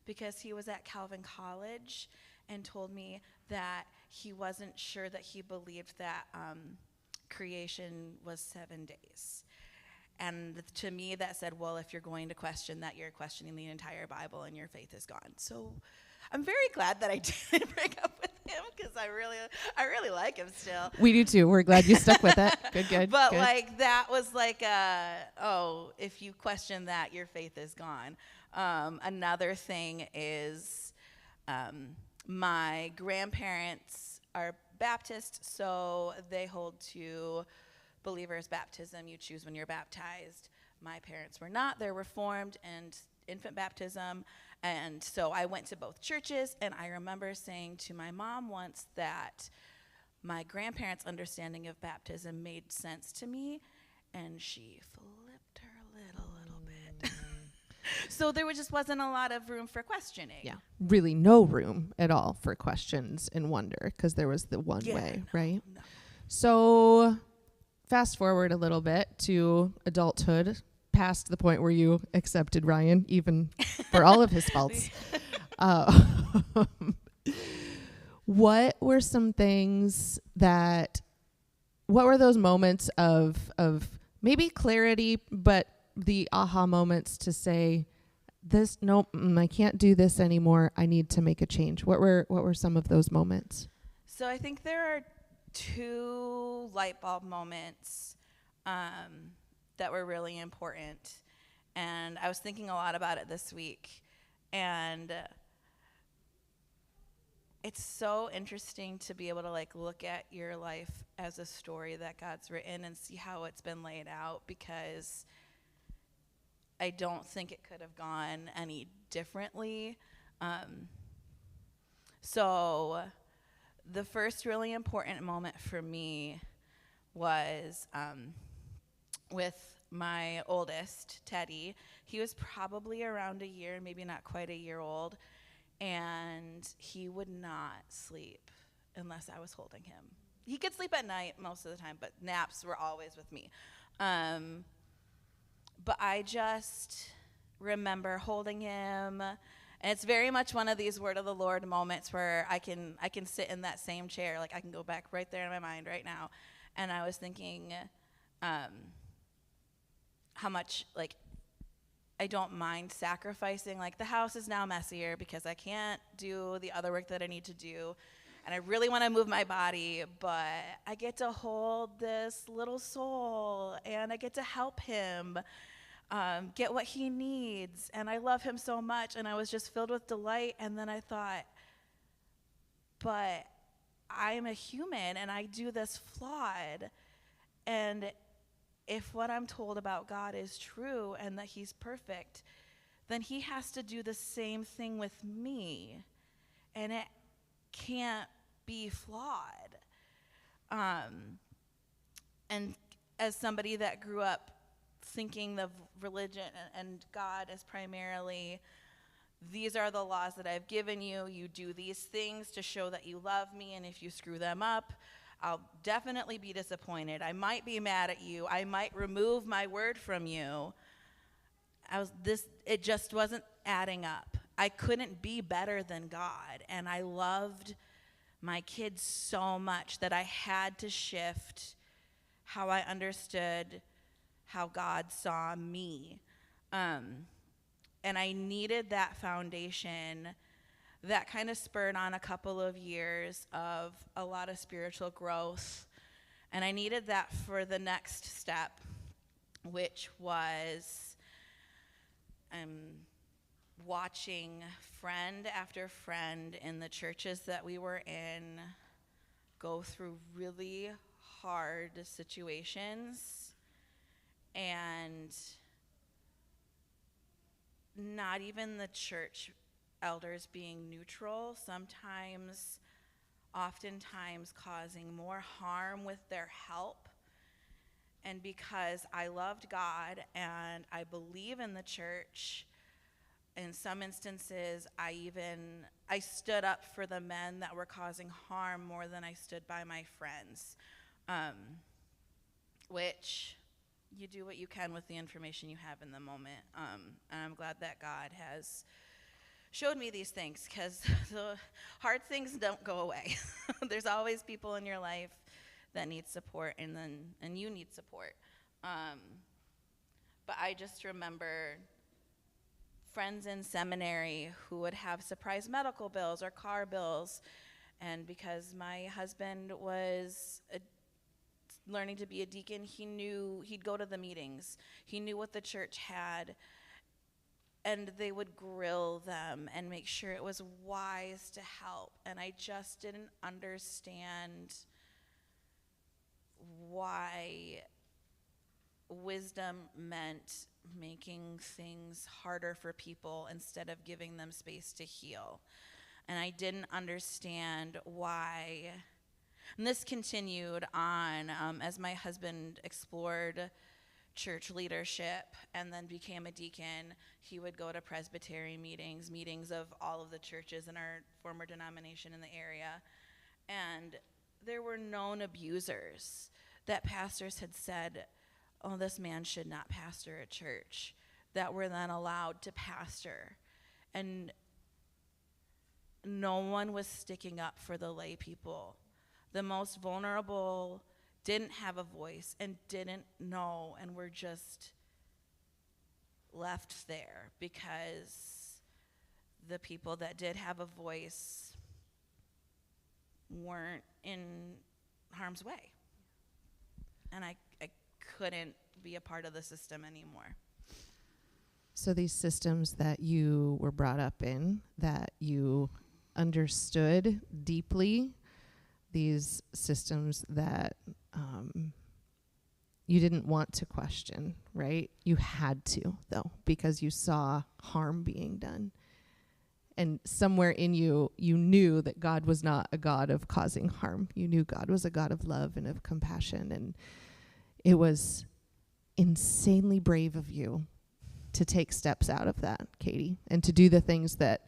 because he was at Calvin College and told me that he wasn't sure that he believed that creation was 7 days. And to me, that said, well, if you're going to question that, you're questioning the entire Bible and your faith is gone. So I'm very glad that I didn't break up with him because I really like him still. We do too. We're glad you stuck with it. Good. But good. like that was like if you question that, your faith is gone. Another thing is my grandparents are Baptist, so they hold to believers' baptism. You choose when you're baptized. My parents were not. They're Reformed and infant baptism. And so I went to both churches, and I remember saying to my mom once that my grandparents' understanding of baptism made sense to me, and she flipped her lid a little bit. So there just wasn't a lot of room for questioning. Yeah, really no room at all for questions and wonder because there was the one way, right? No. So fast forward a little bit to adulthood, past the point where you accepted Ryan, even for all of his faults. What were some things what were those moments of maybe clarity, but the aha moments to say, I can't do this anymore. I need to make a change. What were some of those moments? So I think there are 2 light bulb moments that were really important. And I was thinking a lot about it this week. And it's so interesting to be able to look at your life as a story that God's written and see how it's been laid out, because I don't think it could have gone any differently. So the first really important moment for me was with my oldest, Teddy. He was probably around a year, maybe not quite a year old, and he would not sleep unless I was holding him. He could sleep at night most of the time, but naps were always with me. But I just remember holding him, and it's very much one of these word of the Lord moments where I can sit in that same chair, I can go back right there in my mind right now, and I was thinking how much I don't mind sacrificing. The house is now messier because I can't do the other work that I need to do, and I really want to move my body, but I get to hold this little soul, and I get to help him get what he needs, and I love him so much, and I was just filled with delight. And then I thought, but I'm a human, and I do this flawed, and if what I'm told about God is true and that he's perfect, then he has to do the same thing with me, and it can't be flawed. And as somebody that grew up thinking of religion and God as primarily, these are the laws that I've given you. You do these things to show that you love me, and if you screw them up, I'll definitely be disappointed. I might be mad at you. I might remove my word from you. It just wasn't adding up. I couldn't be better than God, and I loved my kids so much that I had to shift how I understood how God saw me. And I needed that foundation that kind of spurred on a couple of years of a lot of spiritual growth. And I needed that for the next step, which was watching friend after friend in the churches that we were in go through really hard situations, and not even the church elders being neutral, oftentimes causing more harm with their help. And because I loved God and I believe in the church, in some instances I stood up for the men that were causing harm more than I stood by my friends, which you do what you can with the information you have in the moment. And I'm glad that God has showed me these things, because the hard things don't go away. There's always people in your life that need support, and you need support. But I just remember friends in seminary who would have surprise medical bills or car bills. And because my husband was learning to be a deacon, he knew he'd go to the meetings. He knew what the church had. And they would grill them and make sure it was wise to help. And I just didn't understand why wisdom meant making things harder for people instead of giving them space to heal. And I didn't understand why. And this continued on as my husband explored church leadership and then became a deacon. He would go to Presbyterian meetings of all of the churches in our former denomination in the area. And there were known abusers that pastors had said, oh, this man should not pastor a church, that were then allowed to pastor. And no one was sticking up for the lay people. The most vulnerable didn't have a voice and didn't know and were just left there because the people that did have a voice weren't in harm's way. And I couldn't be a part of the system anymore. So these systems that you were brought up in, that you understood deeply, these systems that you didn't want to question, right? You had to, though, because you saw harm being done. And somewhere in you, you knew that God was not a God of causing harm. You knew God was a God of love and of compassion. And it was insanely brave of you to take steps out of that, Katie, and to do the things that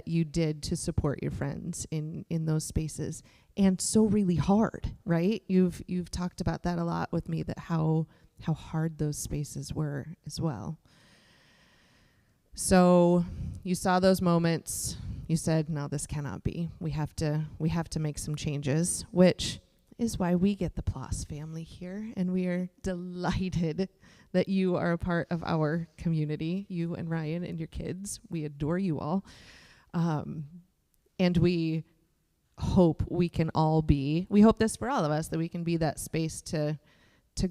you did to support your friends in those spaces. And so really hard, right? You've talked about that a lot with me, that how hard those spaces were as well. So you saw those moments. You said, no, this cannot be. We have to make some changes, which is why we get the Plas family here. And we are delighted that you are a part of our community, you and Ryan and your kids. We adore you all. And we hope we can all be, we hope this for all of us, that we can be that space to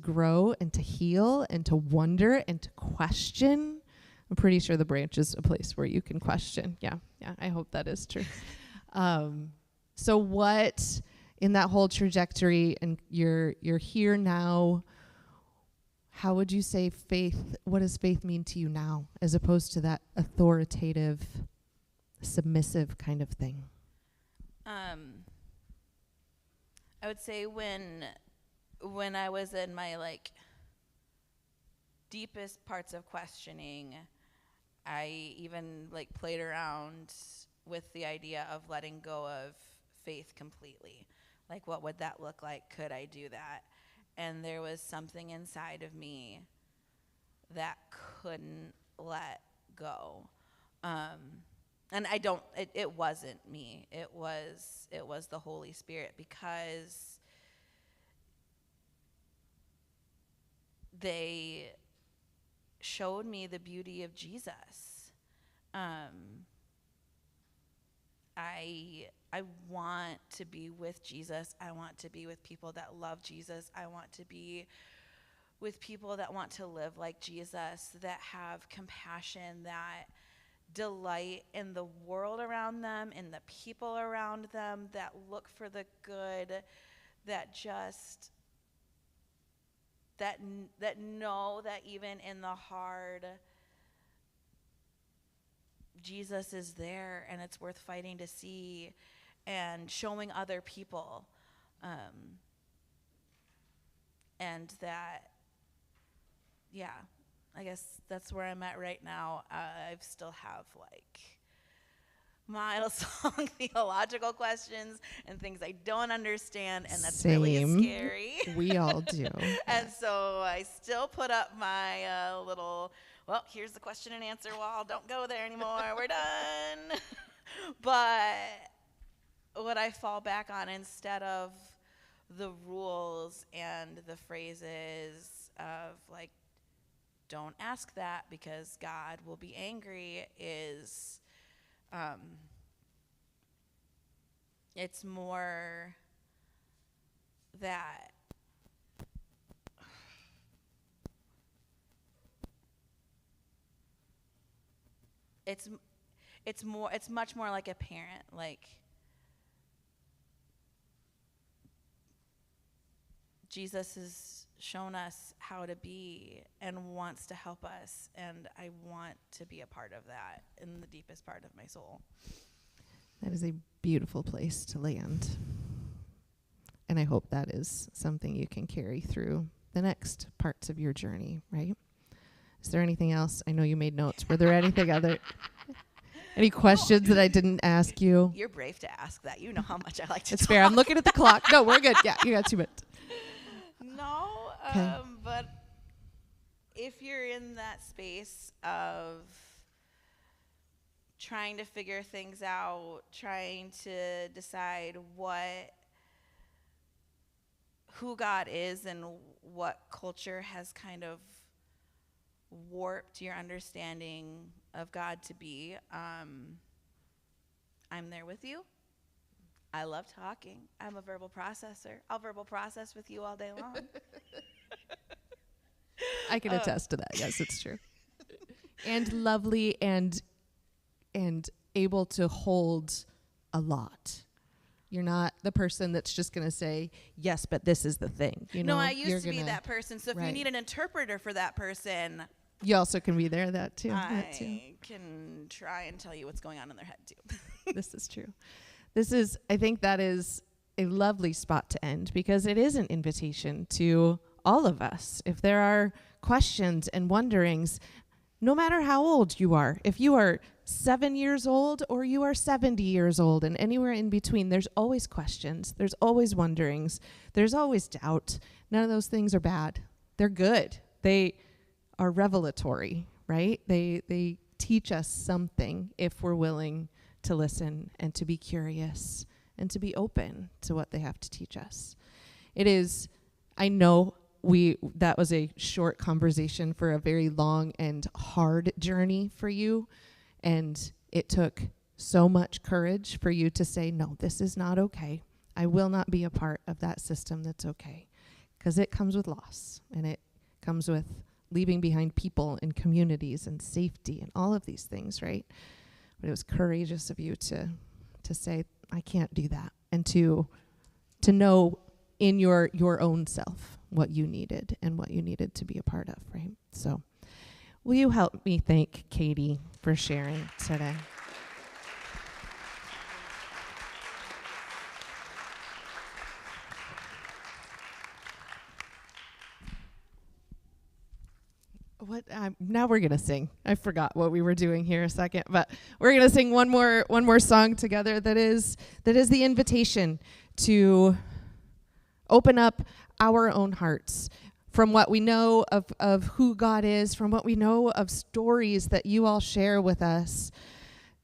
grow and to heal and to wonder and to question. I'm pretty sure the branch is a place where you can question. Yeah, I hope that is true. So what, in that whole trajectory, and you're here now, how would you say faith, what does faith mean to you now, as opposed to that authoritative, submissive kind of thing? I would say when I was in my deepest parts of questioning, I even played around with the idea of letting go of faith completely. What would that look like? Could I do that? And there was something inside of me that couldn't let go. And it wasn't me. It was the Holy Spirit, because they showed me the beauty of Jesus. I want to be with Jesus. I want to be with people that love Jesus. I want to be with people that want to live like Jesus, that have compassion, that delight in the world around them, in the people around them, that look for the good, that just that know that even in the hard, Jesus is there, and it's worth fighting to see and showing other people. And that, I guess that's where I'm at right now. I still have mile-long theological questions and things I don't understand, and that's really scary. We all do. And so I still put up my little, well, here's the question and answer wall. Don't go there anymore. We're done. But what I fall back on, instead of the rules and the phrases of don't ask that because God will be angry is it's more that it's much more like a parent. Like, Jesus has shown us how to be and wants to help us, and I want to be a part of that in the deepest part of my soul. That is a beautiful place to land. And I hope that is something you can carry through the next parts of your journey, right? Is there anything else? I know you made notes. Were there anything other? Any questions that I didn't ask you? You're brave to ask that. You know how much I like to It's talk. fair. I'm looking at the clock. No, we're good. Yeah, you got 2 minutes. No, Okay. but if you're in that space of trying to figure things out, trying to decide who God is and what culture has kind of warped your understanding of God to be, I'm there with you. I love talking. I'm a verbal processor. I'll verbal process with you all day long. I can attest to that. Yes, it's true. And lovely and able to hold a lot. You're not the person that's just going to say, yes, but this is the thing. You know, I used to be that person. So if you need an interpreter for that person, you also can be there, that too. I can try and tell you what's going on in their head too. This is true. I think that is a lovely spot to end, because it is an invitation to all of us. If there are questions and wonderings, no matter how old you are, if you are 7 years old or you are 70 years old and anywhere in between, there's always questions. There's always wonderings. There's always doubt. None of those things are bad. They're good. They are revelatory, right? They teach us something if we're willing to listen and to be curious and to be open to what they have to teach us. It is, I know that was a short conversation for a very long and hard journey for you. And it took so much courage for you to say, no, this is not okay. I will not be a part of that system that's okay. Because it comes with loss, and it comes with leaving behind people and communities and safety and all of these things, right? But it was courageous of you to say, I can't do that. And to know in your own self what you needed and what you needed to be a part of, right? So will you help me thank Katie for sharing today? Now we're gonna sing. I forgot what we were doing here a second, but we're gonna sing one more song together that is the invitation to open up our own hearts from what we know of who God is, from what we know of stories that you all share with us,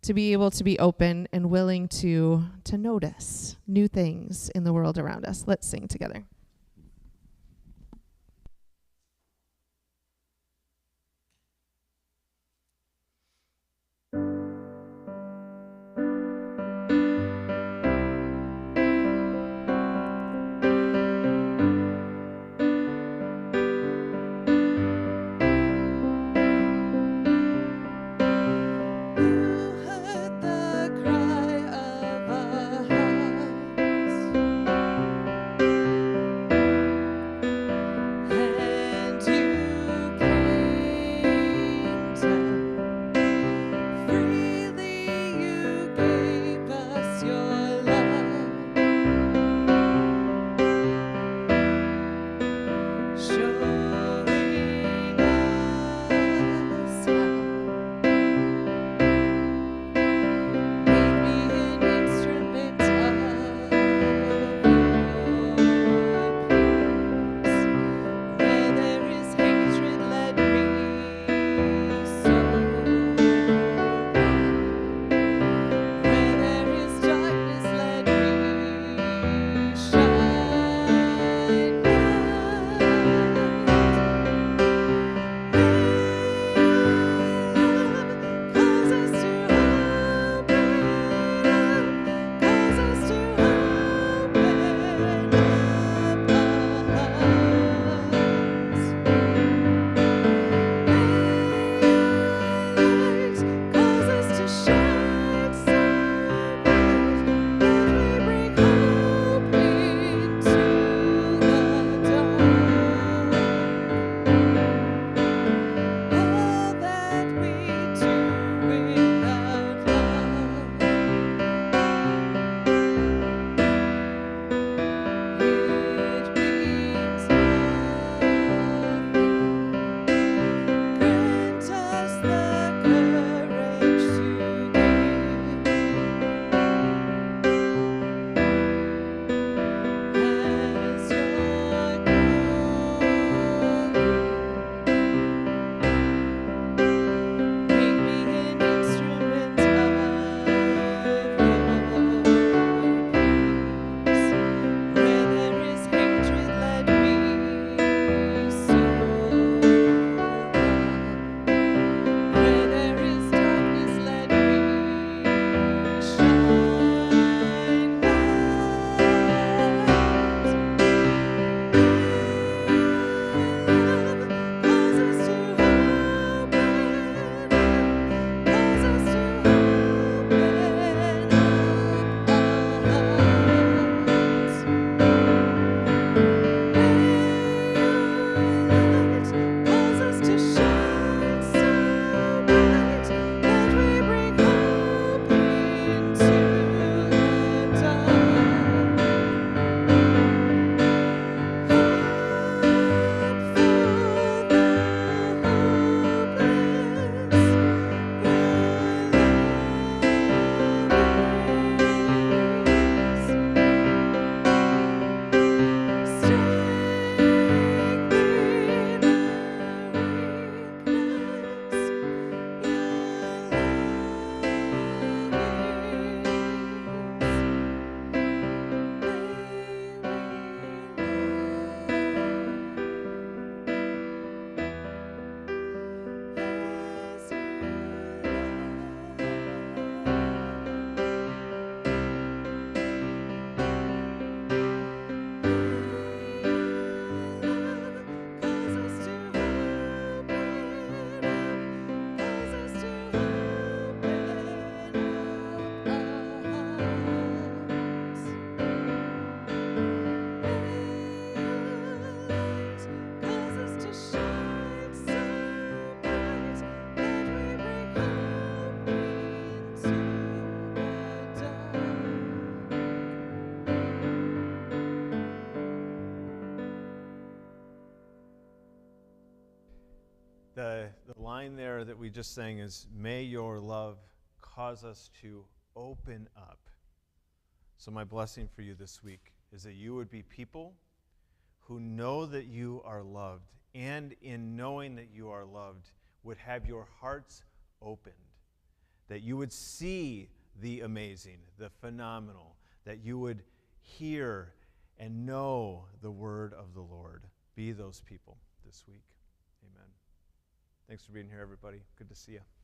to be able to be open and willing to notice new things in the world around us. Let's sing together. the line there that we just sang is, may your love cause us to open up. So my blessing for you this week is that you would be people who know that you are loved, and in knowing that you are loved, would have your hearts opened, that you would see the amazing, the phenomenal, that you would hear and know the word of the Lord. Be those people this week. Amen. Thanks for being here, everybody. Good to see you.